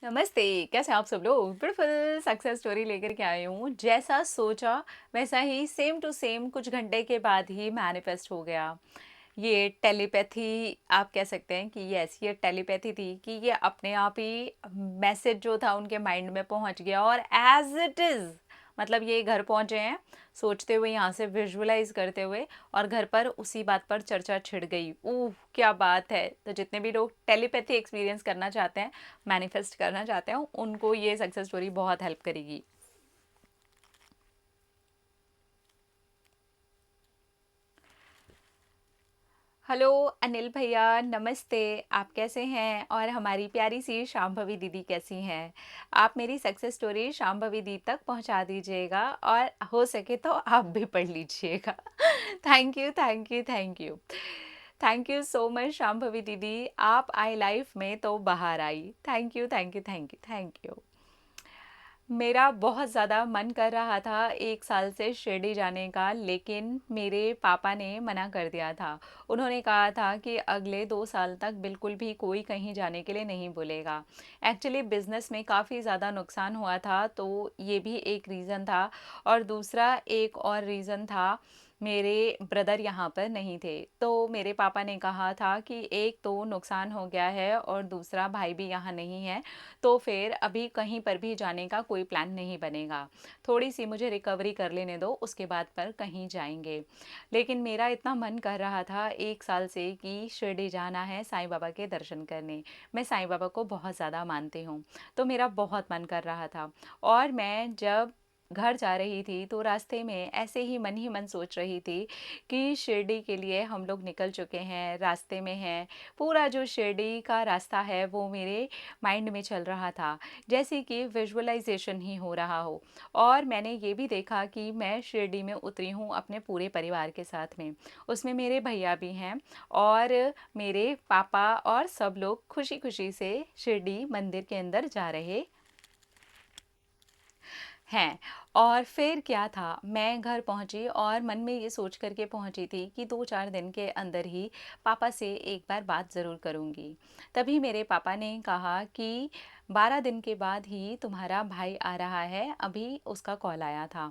नमस्ते। कैसे हैं आप सब लोग? ब्यूटीफुल सक्सेस स्टोरी लेकर के आई हूँ। जैसा सोचा वैसा ही सेम टू सेम कुछ घंटे के बाद ही मैनिफेस्ट हो गया। ये टेलीपैथी आप कह सकते हैं कि यस, ये टेलीपैथी थी कि ये अपने आप ही मैसेज जो था उनके माइंड में पहुंच गया और एज इट इज़ मतलब ये घर पहुंचे हैं सोचते हुए, यहाँ से विजुअलाइज करते हुए, और घर पर उसी बात पर चर्चा छिड़ गई। क्या बात है! तो जितने भी लोग टेलीपैथी एक्सपीरियंस करना चाहते हैं, मैनिफेस्ट करना चाहते हैं, उनको ये सक्सेस स्टोरी बहुत हेल्प करेगी। हेलो अनिल भैया, नमस्ते। आप कैसे हैं? और हमारी प्यारी सी शांभवी दीदी कैसी हैं? आप मेरी सक्सेस स्टोरी शांभवी दीदी तक पहुंचा दीजिएगा और हो सके तो आप भी पढ़ लीजिएगा। Thank you, thank you, thank you. Thank you so much Shambhavi दीदी। आप आई लाइफ में तो बाहर आई। Thank you, thank you, thank you, thank you. मेरा बहुत ज़्यादा मन कर रहा था 1 साल से शिरडी जाने का, लेकिन मेरे पापा ने मना कर दिया था। उन्होंने कहा था कि अगले 2 साल तक बिल्कुल भी कोई कहीं जाने के लिए नहीं बोलेगा। एक्चुअली बिज़नेस में काफ़ी ज़्यादा नुकसान हुआ था, तो ये भी एक रीज़न था, और दूसरा एक और रीज़न था, मेरे ब्रदर यहाँ पर नहीं थे। तो मेरे पापा ने कहा था कि एक तो नुकसान हो गया है और दूसरा भाई भी यहाँ नहीं है, तो फिर अभी कहीं पर भी जाने का कोई प्लान नहीं बनेगा। थोड़ी-सी मुझे रिकवरी कर लेने दो, उसके बाद पर कहीं जाएँगे। लेकिन मेरा इतना मन कर रहा था 1 साल से कि शिरडी जाना है साईं बाबा के दर्शन करने। मैं साईं बाबा को बहुत ज़्यादा मानती हूँ, तो मेरा बहुत मन कर रहा था। और मैं जब घर जा रही थी तो रास्ते में ऐसे ही मन सोच रही थी कि शिरडी के लिए हम लोग निकल चुके हैं, रास्ते में हैं। पूरा जो शिरडी का रास्ता है वो मेरे माइंड में चल रहा था, जैसे कि विजुअलाइजेशन ही हो रहा हो। और मैंने ये भी देखा कि मैं शिरडी में उतरी हूँ अपने पूरे परिवार के साथ में। उसमें मेरे भैया भी हैं और मेरे पापा, और सब लोग खुशी खुशी से शिरडी मंदिर के अंदर जा रहे हैं। और फिर क्या था, मैं घर पहुंची और मन में ये सोच करके पहुंची थी कि 2-4 दिन के अंदर ही पापा से एक बार बात ज़रूर करूंगी। तभी मेरे पापा ने कहा कि 12 दिन के बाद ही तुम्हारा भाई आ रहा है, अभी उसका कॉल आया था।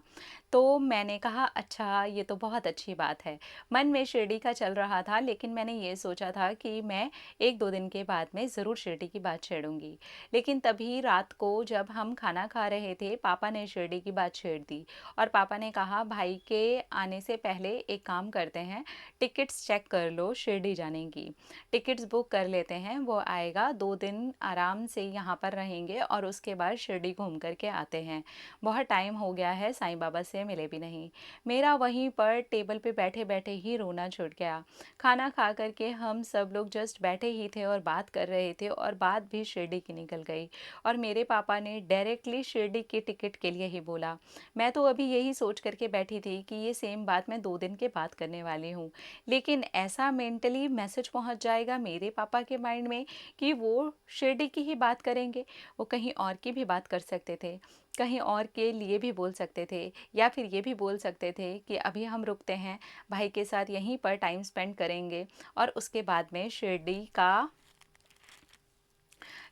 तो मैंने कहा अच्छा, ये तो बहुत अच्छी बात है। मन में शिरडी का चल रहा था, लेकिन मैंने ये सोचा था कि मैं 1-2 दिन के बाद में ज़रूर शिरडी की बात छेड़ूंगी। लेकिन तभी रात को जब हम खाना खा रहे थे, पापा ने शिरडी की बात छेड़ दी। और पापा ने कहा भाई के आने से पहले एक काम करते हैं, टिकट्स चेक कर लो शिरडी जाने की। टिकट्स बुक कर लेते हैं, वो आएगा, 2 दिन आराम से यहाँ पर रहेंगे और उसके बाद शिरडी घूम करके आते हैं। बहुत टाइम हो गया है, साईं बाबा से मिले भी नहीं। मेरा वहीं पर टेबल पे बैठे बैठे ही रोना छूट गया। खाना खा करके हम सब लोग जस्ट बैठे ही थे और बात कर रहे थे, और बात भी शिरडी की निकल गई। और मेरे पापा ने डायरेक्टली शिरडी की टिकट के लिए ही बोला। मैं तो अभी यही सोच करके बैठी थी कि ये सेम बात मैं 2 दिन के बाद करने वाली हूँ, लेकिन ऐसा मेंटली मैसेज पहुँच जाएगा मेरे पापा के माइंड में कि वो शिरडी की ही बात करेंगे। वो कहीं और की भी बात कर सकते थे, कहीं और के लिए भी बोल सकते थे, या फिर ये भी बोल सकते थे कि अभी हम रुकते हैं, भाई के साथ यहीं पर टाइम स्पेंड करेंगे और उसके बाद में शिरडी का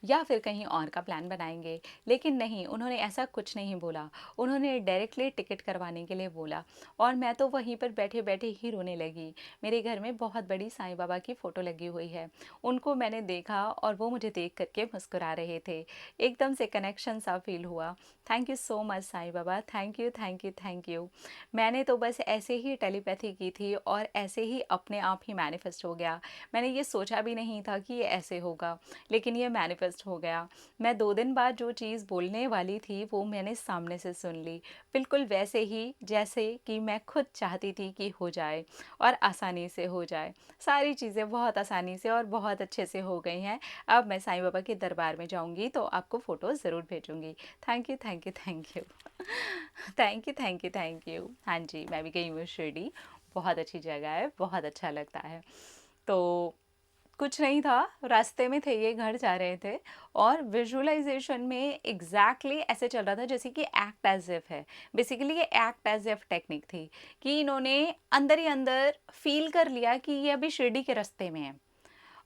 या फिर कहीं और का प्लान बनाएंगे। लेकिन नहीं, उन्होंने ऐसा कुछ नहीं बोला। उन्होंने डायरेक्टली टिकट करवाने के लिए बोला, और मैं तो वहीं पर बैठे बैठे ही रोने लगी। मेरे घर में बहुत बड़ी साईं बाबा की फ़ोटो लगी हुई है। उनको मैंने देखा और वो मुझे देख करके मुस्कुरा रहे थे। एकदम से कनेक्शन सा फील हुआ। Thank you so much Sai Baba, thank you, thank you, thank you. मैंने तो बस ऐसे ही टेलीपैथी की थी और ऐसे ही अपने आप ही मैनिफेस्ट हो गया। मैंने ये सोचा भी नहीं था कि ये ऐसे होगा, लेकिन ये मैनिफेस्ट हो गया। मैं 2 दिन बाद जो चीज़ बोलने वाली थी वो मैंने सामने से सुन ली। बिल्कुल वैसे ही जैसे कि मैं खुद चाहती थी कि हो जाए, और आसानी से हो जाए। सारी चीज़ें बहुत आसानी से और बहुत अच्छे से हो गई हैं। अब मैं साईं बाबा के दरबार में जाऊँगी तो आपको फ़ोटोज़ ज़रूर भेजूँगी। Thank you, thank you, thank you. Thank you, thank you, thank you. हाँ जी, मैं भी गई हूँ शिरडी। बहुत अच्छी जगह है, बहुत अच्छा लगता है। तो कुछ नहीं था, रास्ते में थे, ये घर जा रहे थे, और विजुअलाइजेशन में एग्जैक्टली ऐसे चल रहा था जैसे कि एक्ट एज इफ है। बेसिकली ये एक्ट एज इफ टेक्निक थी कि इन्होंने अंदर ही अंदर फील कर लिया कि ये अभी शिरडी के रास्ते में है,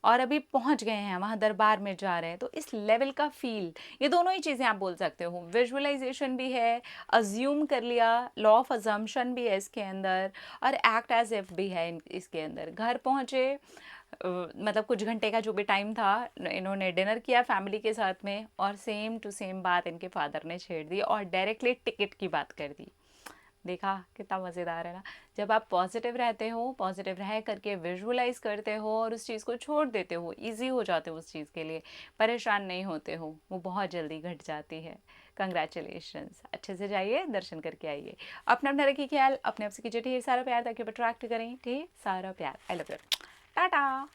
और अभी पहुंच गए हैं वहाँ दरबार में जा रहे हैं, तो इस लेवल का फील, ये दोनों ही चीज़ें आप बोल सकते हो। विजुअलाइजेशन भी है, अज्यूम कर लिया, लॉ ऑफ अजम्पशन भी है इसके अंदर, और एक्ट एज इफ भी है इसके अंदर। घर पहुँचे, मतलब कुछ घंटे का जो भी टाइम था, इन्होंने डिनर किया फैमिली के साथ में, और सेम टू सेम बात इनके फादर ने छेड़ दी और डायरेक्टली टिकट की बात कर दी। देखा कितना मज़ेदार है ना। जब आप पॉजिटिव रहते हो, पॉजिटिव रह करके विजुअलाइज करते हो और उस चीज़ को छोड़ देते हो, इजी हो जाते हो उस चीज़ के लिए, परेशान नहीं होते हो, वो बहुत जल्दी घट जाती है। कंग्रेचुलेशंस, अच्छे से जाइए, दर्शन करके आइए। अपना अपना रखिए ख्याल, अपने आप से कीजिए ढेर सारा प्यार, ताकि अट्रैक्ट करें ढेर सारा प्यार। I love you, Tata.